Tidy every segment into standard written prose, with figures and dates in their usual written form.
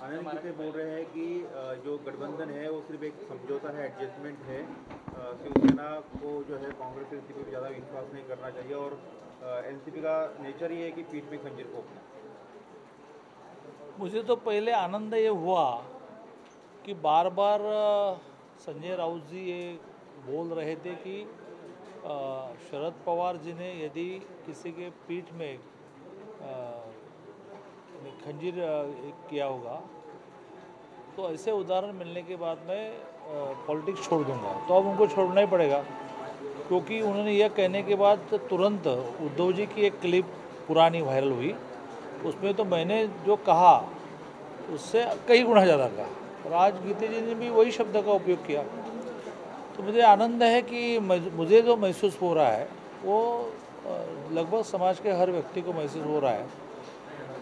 आनंद गीते बोल रहे हैं कि जो गठबंधन है वो सिर्फ एक समझौता है, एडजस्टमेंट है। शिवसेना को जो है कांग्रेस एनसीपी पर ज़्यादा विश्वास नहीं करना चाहिए और एनसीपी का नेचर ही है कि पीठ पे खंजर घोंपना। मुझे तो पहले आनंद ये हुआ कि बार बार संजय राउत जी ये बोल रहे थे कि शरद पवार जी ने यदि किसी के पीठ में खंजीर किया होगा तो ऐसे उदाहरण मिलने के बाद मैं पॉलिटिक्स छोड़ दूंगा। तो अब उनको छोड़ना ही पड़ेगा, क्योंकि उन्होंने यह कहने के बाद तुरंत उद्धव जी की एक क्लिप पुरानी वायरल हुई, उसमें तो मैंने जो कहा उससे कई गुना ज़्यादा कहा और आज गीते जी ने भी वही शब्द का उपयोग किया। तो मुझे आनंद है कि मुझे जो महसूस हो रहा है वो लगभग समाज के हर व्यक्ति को महसूस हो रहा है।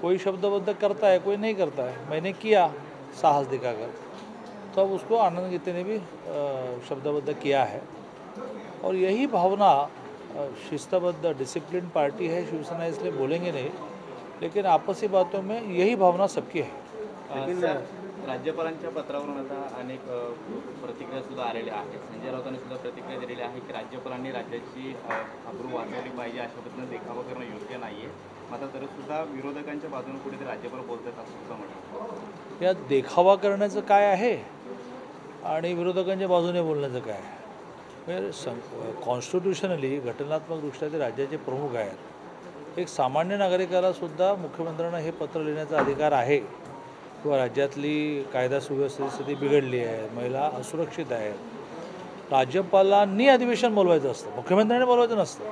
कोई शब्दबद्ध करता है, कोई नहीं करता है। मैंने किया साहस दिखाकर, तो अब उसको आनंद गीते ने भी शब्दबद्ध किया है। और यही भावना, शिस्तबद्ध डिसिप्लिन पार्टी है शिवसेना, इसलिए बोलेंगे नहीं, लेकिन आपसी बातों में यही भावना सबकी है। लेकिन राज्यपालांच्या पत्रावरून आता अनेक प्रतिक्रिया सुद्धा आलेल्या आहेत. संजय राऊतांनी सुद्धा प्रतिक्रिया दिलेली आहे की राज्यपालांनी राज्याची अब्रू वाचवली पाहिजे, अशा पद्धतीनं देखावा करणं योग्य नाही आहे. मात्र तरीसुद्धा विरोधकांच्या बाजूने कुठेतरी राज्यपाल बोलतात असं सुद्धा म्हटलं. यात देखावा करण्याचं काय आहे आणि विरोधकांच्या बाजूने बोलण्याचं काय आहे? म्हणजे कॉन्स्टिट्यूशनली घटनात्मकदृष्ट्या ते राज्याचे प्रमुख आहेत. एक सामान्य नागरिकाला सुद्धा मुख्यमंत्र्यांना हे पत्र लिहिण्याचा अधिकार आहे किंवा राज्यातली कायदा सुव्यवस्थेची स्थिती बिघडली आहे, महिला असुरक्षित आहेत, राज्यपालांनी अधिवेशन बोलवायचं असतं, मुख्यमंत्र्यांनी बोलवायचं नसतं.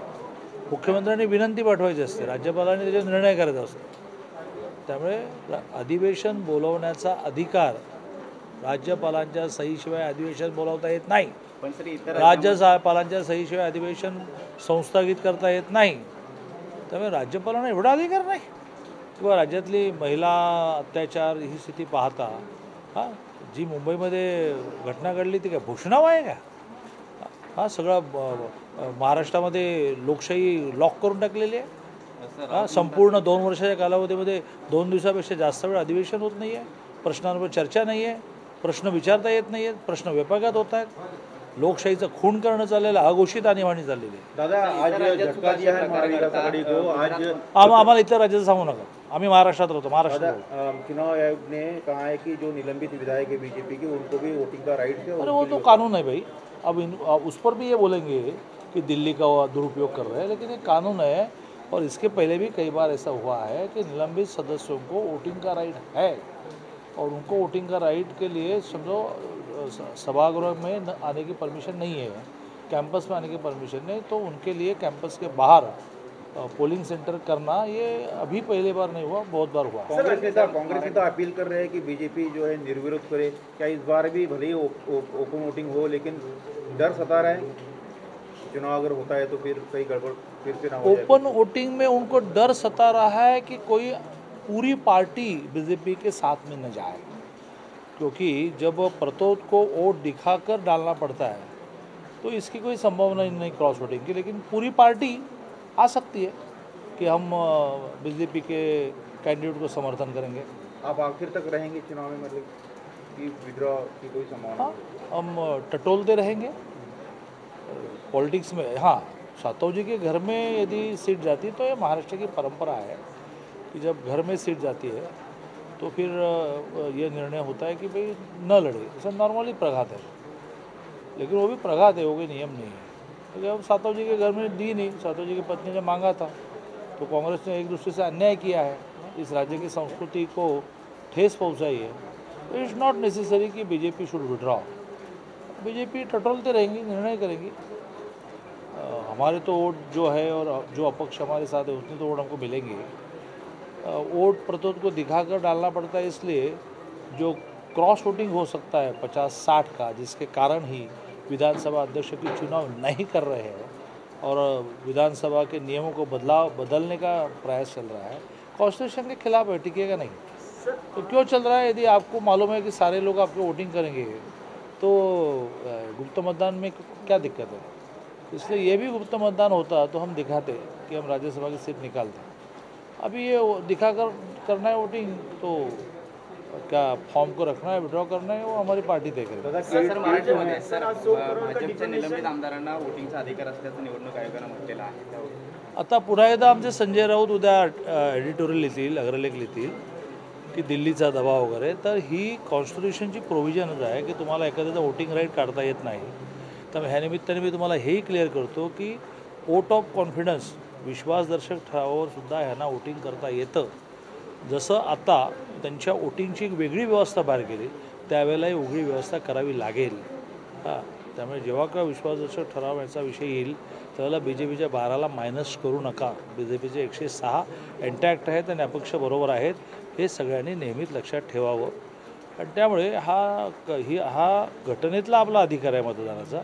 मुख्यमंत्र्यांनी विनंती पाठवायची असते, राज्यपालांनी त्याच्यावर निर्णय करायचा असतो. त्यामुळे अधिवेशन बोलवण्याचा अधिकार राज्यपालांच्या सहीशिवाय अधिवेशन बोलवता येत नाही. राज्यपालांच्या सहीशिवाय अधिवेशन संस्थगित करता येत नाही. त्यामुळे राज्यपालांना एवढा अधिकार नाही. किंवा राज्यातली महिला अत्याचार ही स्थिती पाहता जी मुंबईमध्ये घटना घडली ती काय भूषणाव आहे का? सगळं महाराष्ट्रामध्ये लोकशाही लॉक करून टाकलेली आहे. संपूर्ण 2 वर्षाच्या कालावधीमध्ये 2 दिवसापेक्षा जास्त वेळ अधिवेशन होत नाही आहे, प्रश्नांवर चर्चा नाही आहे, प्रश्न विचारता येत नाही आहेत, प्रश्न व्यापकात होत आहेत, लोकशाहीचं खून करणं चाललेलं, अघोषित आणीबाणी झालेली आहे. दादा, आज झटका दिया है महाविकास आघाड़ी को. आज आम्हाला इतर राज्याचं सांगू नका, आम्ही महाराष्ट्रात राहतो. महाराष्ट्र चुनाव आयोग ने कहा है कि जो निलंबित विधायक है बीजेपी के, उनको भी वोटिंग का राइट है. अरे वो तो कानून है भाई. अब उस पर भी ये बोलेंगे कि दिल्ली का दुरुपयोग कर रहे हैं, लेकिन ये कानून है. और इसके पहले भी कई बार ऐसा हुआ है कि निलंबित सदस्यों को वोटिंग का राइट है और उनको वोटिंग का राइट के लिए समझो सभागृह में आने की परमिशन नहीं है, कैंपस में आने की परमिशन नहीं, तो उनके लिए कैंपस के बाहर पोलिंग सेंटर करना ये अभी पहले बार नहीं हुआ, बहुत बार हुआ. कांग्रेस नेता अपील कर रहे हैं कि बीजेपी जो है निर्विरोध करे. क्या इस बार भी भले ही ओपन वोटिंग हो, लेकिन डर सता रहा है चुनाव अगर होता है तो फिर कहीं गड़बड़ फिर से ना हो जाए? ओपन वोटिंग में उनको डर सता रहा है कि कोई पूरी पार्टी बीजेपी के साथ में न जाए, क्योंकि जब प्रतोद को वोट दिखाकर डालना पड़ता है तो इसकी कोई संभावना नहीं क्रॉस वोटिंग की. लेकिन पूरी पार्टी आ सकती है कि हम बीजेपी के कैंडिडेट को समर्थन करेंगे. आप आखिर तक रहेंगे चुनाव में, मतलब कि विड्रॉ की कोई संभावना? हम टटोलते रहेंगे पॉलिटिक्स में. हाँ, सातव जी के घर में यदि सीट जाती है तो ये महाराष्ट्र की परंपरा है कि जब घर में सीट जाती है तो फिर ये निर्णय होता है कि भाई न लड़े. ऐसा नॉर्मली प्रघात है, लेकिन वो भी प्रघात है, वो कोई नियम नहीं है. तो जब सातव जी के घर में दी नहीं, सातव जी की पत्नी ने मांगा था, तो कांग्रेस ने एक दूसरे से अन्याय किया है, इस राज्य की संस्कृति को ठेस पहुंचाई है. तो इट्स नॉट नेसेसरी कि बीजेपी शुड विड्रॉ. बीजेपी टटोलते रहेंगी, निर्णय करेंगी. हमारे तो वोट जो है और जो अपक्ष हमारे साथ है उतने तो वोट हमको मिलेंगे. वोट प्रतोद को दिखाकर डालना पड़ता है, इसलिए जो क्रॉस वोटिंग हो सकता है 50-60 का, जिसके कारण ही विधानसभा अध्यक्ष की चुनाव नहीं कर रहे हैं और विधानसभा के नियमों को बदलने का प्रयास चल रहा है, कॉन्स्टिट्यूशन के खिलाफ है, टिकेगा नहीं. तो क्यों चल रहा है? यदि आपको मालूम है कि सारे लोग आपको वोटिंग करेंगे तो गुप्त मतदान में क्या दिक्कत है? इसलिए ये भी गुप्त मतदान होता तो हम दिखाते कि हम राज्यसभा की सीट निकालते. अभी ये दिखाकर करना है वोटिंग, तो क्या फॉर्म को रखना है, विड्रॉ करना है, वो हमारी पार्टी तय करेगी. दादा सर मराठीमध्ये सर भाजपच्या निलंबित आमदारांना वोटिंगचा अधिकार असल्याचं निवडणूक आयोगानं म्हटलेलं आहे त्यावर आता पुन्हा एकदा आमचे संजय राऊत उद्या एडिटोरियल लिहितील, अग्रलेख लिहितील की दिल्लीचा दबाव वगैरे. तर ही कॉन्स्टिट्यूशनची प्रोव्हिजनच आहे की तुम्हाला एखाद्याचा वोटिंग राईट काढता येत नाही. तर ह्या निमित्ताने मी तुम्हाला हेही क्लिअर करतो की वोट ऑफ कॉन्फिडन्स, विश्वासदर्शक ठरावावर सुद्धा ह्यांना वोटिंग करता येतं. जसं आता त्यांच्या वोटिंगची एक वेगळी व्यवस्था बाहेर केली, त्यावेळेलाही वेगळी व्यवस्था करावी लागेल. हां, त्यामुळे जेव्हा का विश्वासदर्शक ठराव याचा विषय येईल त्यावेळेला BJPच्या 12ला मायनस करू नका. BJPचे 106 इंटॅक्ट आहेत आणि अपक्ष बरोबर आहेत, हे सगळ्यांनी नेहमीच लक्षात ठेवावं. आणि त्यामुळे हा घटनेतला आपला अधिकार आहे मतदानाचा,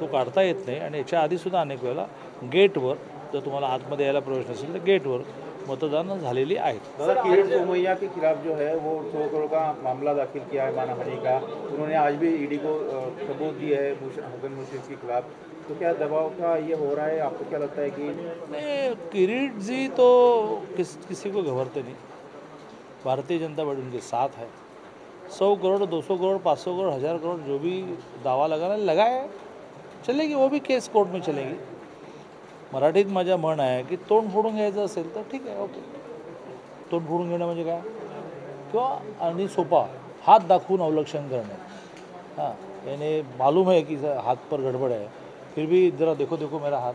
तो काढता येत नाही. आणि याच्या आधीसुद्धा अनेक वेळेला गेटवर, जर तुम्हाला आतमध्ये यायला प्रवेश नसेल तर गेटवर मतदान झालेली आहेत. दादा किरीट सोमैया के खिलाफ जो है वो 100 करोड़ का मामला दाखिल किया है मानहानि का. उन्होंने आज भी ईडी को सबूत दिए है हसन मुश्रीफ के खिलाफ. तो क्या दबाव का ये हो रहा है? आपको क्या लगता है कि नहीं, किरीट जी तो किसी को घबरते नहीं. भारतीय जनता पार्टी उनके साथ है. 100 करोड़ 200 करोड़ 500 करोड़ 1000 करोड़ जो भी दावा लगाना लगाए, चलेगी. वो भी केस कोर्ट में चलेगी. मराठीत माझ्या म्हण आहे की तोंड फोडून घ्यायचं असेल तर ठीक आहे, ओके. तोंड फोडून घेणं म्हणजे काय? किंवा आणि सोपा हात दाखवून अवलक्षण करणे. हाँ, यानी मालूम है कि हाथ पर गड़बड़ है, फिर भी ज़रा देखो देखो मेरा हाथ,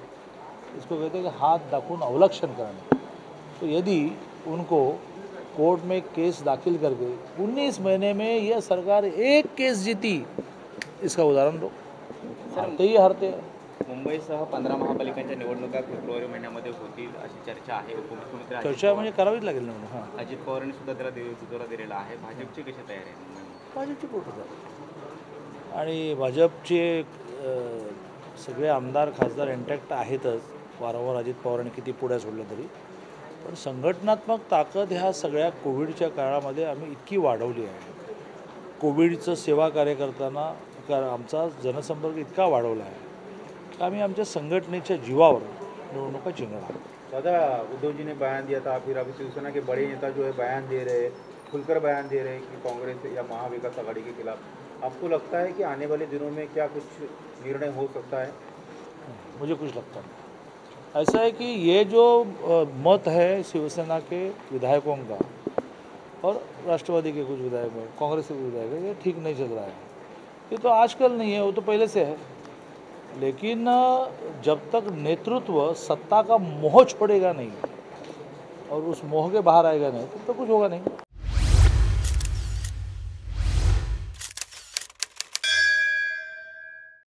इसको कहते हैं कि हाथ दाखवून अवलक्षण करने. तो यदि उनको कोर्ट में केस दाखिल करके 19 महीने में यह सरकार एक केस जीती, इसका उदाहरण दो. हारते ही हारते हैं. मुंबईसह 15 महापालिकांच्या निवडणुका फेब्रुवारी महिन्यामध्ये होतील अशी चर्चा आहे. उपमुख्यमंत्री चर्चा म्हणजे करावीच लागेल ना. हां, अजित पवारांनी सुद्धा त्याला दुजोरा दिलेला आहे. भाजपची कशी तयारी आहे? भाजपची पोटच आणि भाजपचे सगळे आमदार खासदार इंटॅक्ट आहेतच. वारंवार अजित पवारांनी किती पुढ्या सोडल्या तरी, पण संघटनात्मक ताकद ह्या सगळ्या कोविडच्या काळामध्ये आम्ही इतकी वाढवली आहे. कोविडचं सेवा कार्य करताना आमचा जनसंपर्क इतका वाढवला आहे की आम्ही आमच्या संघटनेच्या जीवावर निवडणुका जिंकणार. दादा उद्धव जी ने बयान दिया था, फिर अभी शिवसेना के बड़े नेता जो है बयान दे रहे हैं, खुलकर बयान दे रहे हैं कि कांग्रेस या महाविकास आघाड़ी के खिलाफ. आपको लगता है कि आने वाले दिनों में क्या कुछ निर्णय हो सकता है? मुझे कुछ लगता नहीं. ऐसा है कि ये जो मत है शिवसेना के विधायकों का और राष्ट्रवादी के कुछ विधायक हैं, कांग्रेस के कुछ विधायक हैं, ये ठीक नहीं चल रहा है. ये तो आजकल नहीं है, वो तो पहले से है. लेकिन जब तक नेतृत्व सत्ता का मोह छोड़ेगा नहीं और उस मोह के बाहर आएगा नहीं, तब तक कुछ होगा नहीं.